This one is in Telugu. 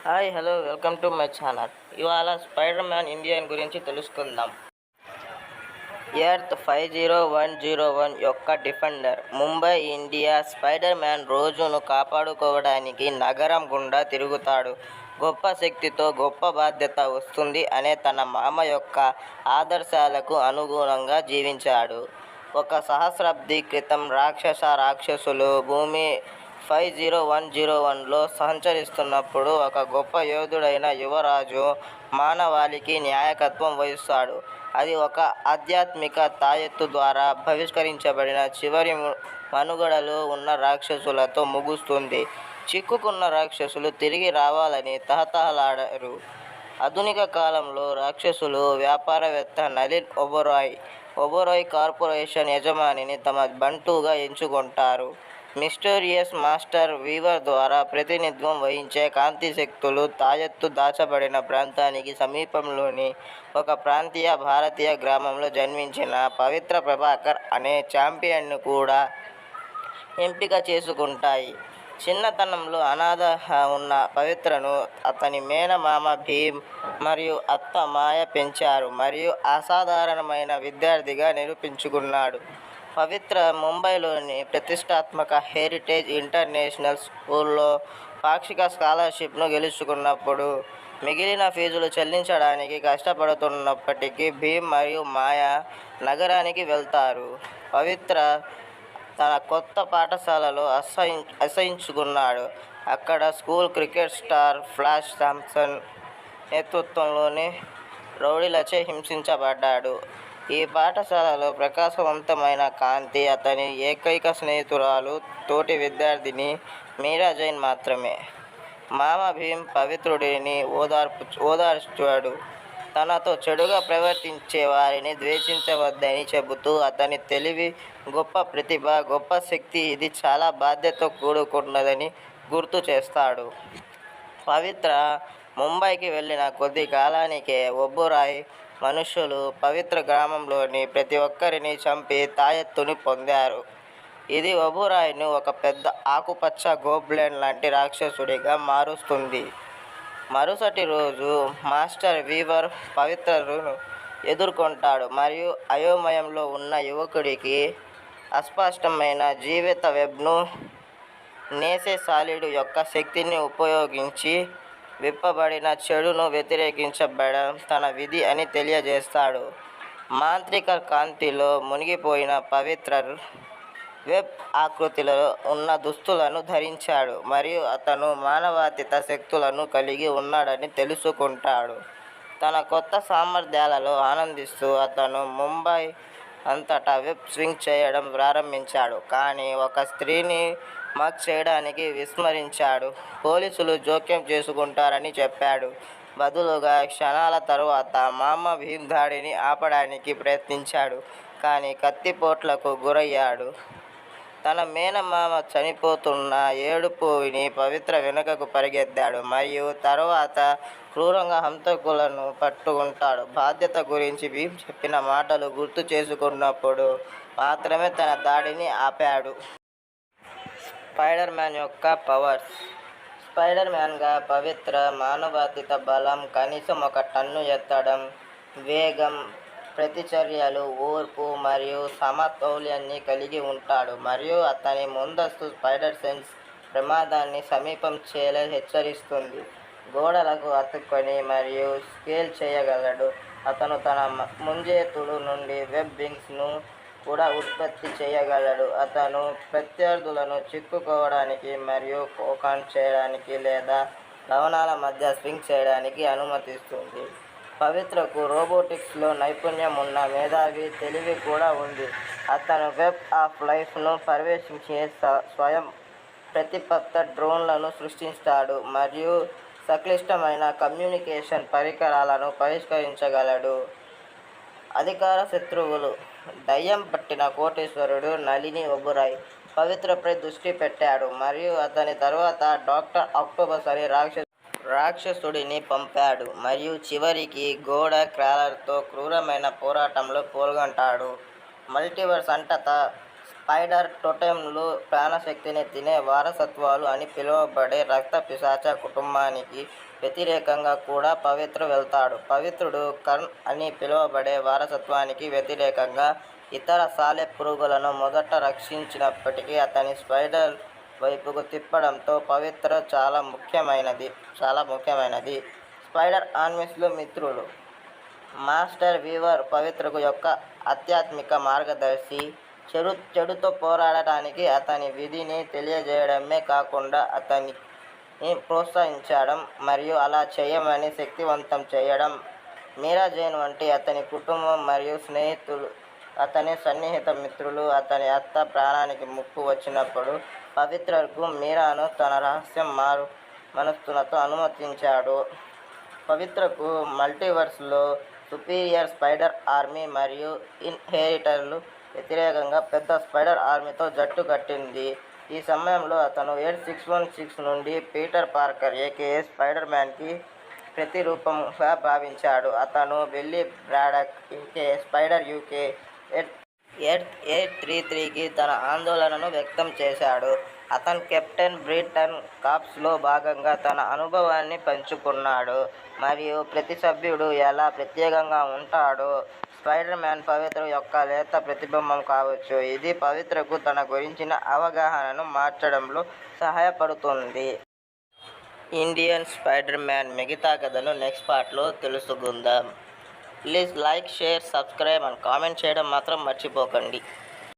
Hi hello welcome to my channel. ఇవాళ స్పైడర్ మ్యాన్ ఇండియన్ గురించి తెలుసుకుందాం. ఎర్త్ 50101 యొక్క defender Mumbai India. Spider man రోజును కాపాడుకోవడానికి నగరం గుండా తిరుగుతాడు. గొప్ప శక్తితో గొప్ప బాధ్యత వస్తుంది అనే తన మామ యొక్క ఆదర్శాలకు అనుగుణంగా జీవించాడు. ఒక సహస్రాబ్ది క్రితం రాక్షసులు భూమి 50101లో సంచరిస్తున్నప్పుడు ఒక గొప్ప యోధుడైన యువరాజు మానవాళికి నాయకత్వం వహిస్తాడు. అది ఒక ఆధ్యాత్మిక తాయెత్తు ద్వారా బహిష్కరించబడిన చివరి మనుగడలో ఉన్న రాక్షసులతో ముగుస్తుంది. చిక్కుకున్న రాక్షసులు తిరిగి రావాలని తహతహలాడారు. ఆధునిక కాలంలో రాక్షసులు వ్యాపారవేత్త నలిన్ ఒబెరాయ్ కార్పొరేషన్ యజమానిని తమ బంటుగా ఎంచుకుంటారు. మిస్టీరియస్ మాస్టర్ వీవర్ ద్వారా ప్రాతినిధ్యం వహించే కాంతి శక్తులు తాయెత్తు దాచబడిన ప్రాంతానికి సమీపంలోని ఒక ప్రాంతీయ భారతీయ గ్రామంలో జన్మించిన పవిత్ర ప్రభాకర్ అనే ఛాంపియన్ను కూడా ఎంపిక చేసుకుంటాయి. చిన్నతనంలో అనాథగా ఉన్న పవిత్రను అతని మేనమామ భీమ్ మరియు అత్త మాయ పెంచారు మరియు అసాధారణమైన విద్యార్థిగా నిరూపించుకున్నాడు. పవిత్ర ముంబైలోని ప్రతిష్టాత్మక హెరిటేజ్ ఇంటర్నేషనల్ స్కూల్లో పాక్షిక స్కాలర్షిప్ను గెలుచుకున్నప్పుడు మిగిలిన ఫీజులు చెల్లించడానికి కష్టపడుతున్నప్పటికీ భీమ్ మరియు మాయ నగరానికి వెళ్తారు. పవిత్ర తన కొత్త పాఠశాలలో అసహించుకున్నాడు. అక్కడ school cricket star Flash Thompson నేతృత్వంలోని రౌడీలచే హింసించబడ్డాడు. ఈ పాఠశాలలో ప్రకాశవంతమైన కాంతి అతని ఏకైక స్నేహితురాలు తోటి విద్యార్థిని మీరా జైన్ మాత్రమే. మామ భీమ్ పవిత్రుడిని ఓదార్చాడు. తనతో చెడుగా ప్రవర్తించే వారిని ద్వేషించవద్దని చెబుతూ అతని తెలివి, గొప్ప ప్రతిభ, గొప్ప శక్తి ఇది చాలా బాధ్యతతో కూడుకున్నదని గుర్తు చేస్తాడు. పవిత్ర ముంబైకి వెళ్ళిన కొద్ది కాలానికే ఒబెరాయ్ మనుషులు పవిత్ర గ్రామంలోని ప్రతి ఒక్కరిని చంపి తాయెత్తుని పొందారు. ఇది ఒబెరాయ్ను ఒక పెద్ద ఆకుపచ్చ గోబ్లిన్ లాంటి రాక్షసుడిగా మారుస్తుంది. మరుసటి రోజు మాస్టర్ వీవర్ పవిత్రను ఎదుర్కొంటాడు మరియు అయోమయంలో ఉన్న యువకుడికి అస్పష్టమైన జీవిత వెబ్ను నేసేసాలిడ్ యొక్క శక్తిని ఉపయోగించి విప్పబడిన చెడును వ్యతిరేకించబడడం తన విధి అని తెలియజేస్తాడు. మాంత్రిక కాంతిలో మునిగిపోయిన పవిత్ర వెబ్ ఆకృతిలో ఉన్న దుస్తులను ధరించాడు మరియు అతను మానవాతీత శక్తులను కలిగి ఉన్నాడని తెలుసుకుంటాడు. తన కొత్త సామర్థ్యాలలో ఆనందిస్తూ అతను ముంబై అంతటా వెబ్ స్వింగ్ చేయడం ప్రారంభించాడు. కానీ ఒక స్త్రీని మగ్ చేయడానికి విస్మరించాడు. పోలీసులు జోక్యం చేసుకుంటారని చెప్పాడు. బదులుగా క్షణాల తరువాత మామ భీమ్ దాడిని ఆపడానికి ప్రయత్నించాడు కానీ కత్తిపోట్లకు గురయ్యాడు. తన మేనమామ చనిపోతున్న ఏడుపు విని పవిత్ర వెనుకకు పరిగెత్తాడు మరియు తరువాత క్రూరంగా హంతకులను పట్టుకుంటాడు. బాధ్యత గురించి భీమ్ చెప్పిన మాటలు గుర్తు చేసుకున్నప్పుడు మాత్రమే తన దాడిని ఆపాడు. స్పైడర్ మ్యాన్ యొక్క పవర్స్. స్పైడర్ మ్యాన్గా పవిత్ర మానవాతీత బలం, కనీసం 1 టన్ను ఎత్తడం, వేగం, ప్రతిచర్యలు, ఓర్పు మరియు సమతౌల్యాన్ని కలిగి ఉంటాడు మరియు అతని ముందస్తు స్పైడర్ సెన్స్ ప్రమాదాన్ని సమీపం చేయలేని హెచ్చరిస్తుంది. గోడలకు అతుక్కొని మరియు స్కేల్ చేయగలడు. అతను తన ముంజేతుడు నుండి వెబ్ వింగ్స్ను కూడా ఉత్పత్తి చేయగలడు. అతను ప్రత్యర్థులను చిక్కుకోవడానికి మరియు కోకాన్ చేయడానికి లేదా లవణాల మధ్య స్వింగ్ చేయడానికి అనుమతిస్తుంది. పవిత్రకు రోబోటిక్స్లో నైపుణ్యం ఉన్న మేధావి తెలివి కూడా ఉంది. అతను వెబ్ ఆఫ్ లైఫ్ను పర్యవేక్షించే స్వయం ప్రతిపత్త డ్రోన్లను సృష్టిస్తాడు మరియు సంక్లిష్టమైన కమ్యూనికేషన్ పరికరాలను పరిష్కరించగలడు. అధికార శత్రువులు. దయ్యం పట్టిన కోటీశ్వరుడు నలిని ఒబెరాయ్ పవిత్రపై దృష్టి పెట్టాడు మరియు అతని తరువాత డాక్టర్ ఆక్టోపస్ అనే రాక్షసుడిని పంపాడు మరియు చివరికి గోడ క్రాలర్తో క్రూరమైన పోరాటంలో పాల్గొంటాడు. మల్టీవర్స్ అంతటా స్పైడర్ టోటెమ్లు ప్రాణశక్తిని తినే వారసత్వాలు అని పిలువబడే రక్త పిశాచ కుటుంబానికి వ్యతిరేకంగా కూడా పవిత్ర వెళ్తాడు. పవిత్రుడు కర్న్ అని పిలువబడే వారసత్వానికి వ్యతిరేకంగా ఇతర సాలెపురుగులను మొదట రక్షించినప్పటికీ అతని స్పైడర్ వైపుకు తిప్పడంతో పవిత్ర చాలా ముఖ్యమైనది. స్పైడర్ ఆర్మీస్లో మిత్రులు. మాస్టర్ వీవర్ పవిత్రకు యొక్క ఆధ్యాత్మిక మార్గదర్శి. చెడుతో పోరాడటానికి అతని విధిని తెలియజేయడమే కాకుండా అతన్ని ప్రోత్సహించడం మరియు అలా చేయమని శక్తివంతం చేయడం. మీరా జైన్ వంటి అతని కుటుంబం మరియు స్నేహితులు అతని సన్నిహిత మిత్రులు అతని అత్త ప్రాణానికి ముప్పు వచ్చినప్పుడు పవిత్రకు మీరాను తన రహస్య మనస్సులతో అనుమతించాడు. పవిత్రకు మల్టీవర్స్లో సుపీరియర్ స్పైడర్ ఆర్మీ మరియు ఇన్హెరిటర్లు వ్యతిరేకంగా పెద్ద స్పైడర్ ఆర్మీతో జట్టు కట్టింది. ఈ సమయంలో అతను 8616 నుండి పీటర్ పార్కర్ ఏకేఏ స్పైడర్ మ్యాన్కి ప్రతిరూపంగా భావించాడు. అతను బిల్లీ బ్రాడక్ ఏకేఏ స్పైడర్ యూకే 833కి తన ఆందోళనను వ్యక్తం చేశాడు. అతను కెప్టెన్ బ్రిటన్ కార్ప్స్లో భాగంగా తన అనుభవాన్ని పంచుకున్నాడు మరియు ప్రతి సభ్యుడు ఎలా ప్రత్యేకంగా ఉంటాడో స్పైడర్ మ్యాన్ పవిత్ర యొక్క లేత ప్రతిబింబం కావచ్చు. ఇది పవిత్రకు తన గురించిన అవగాహనను మార్చడంలో సహాయపడుతుంది. ఇండియన్ స్పైడర్ మ్యాన్ మిగతా కథను నెక్స్ట్ పార్ట్లో తెలుసుకుందాం. Please like, share, subscribe and comment చేయడం మాత్రం మర్చిపోకండి.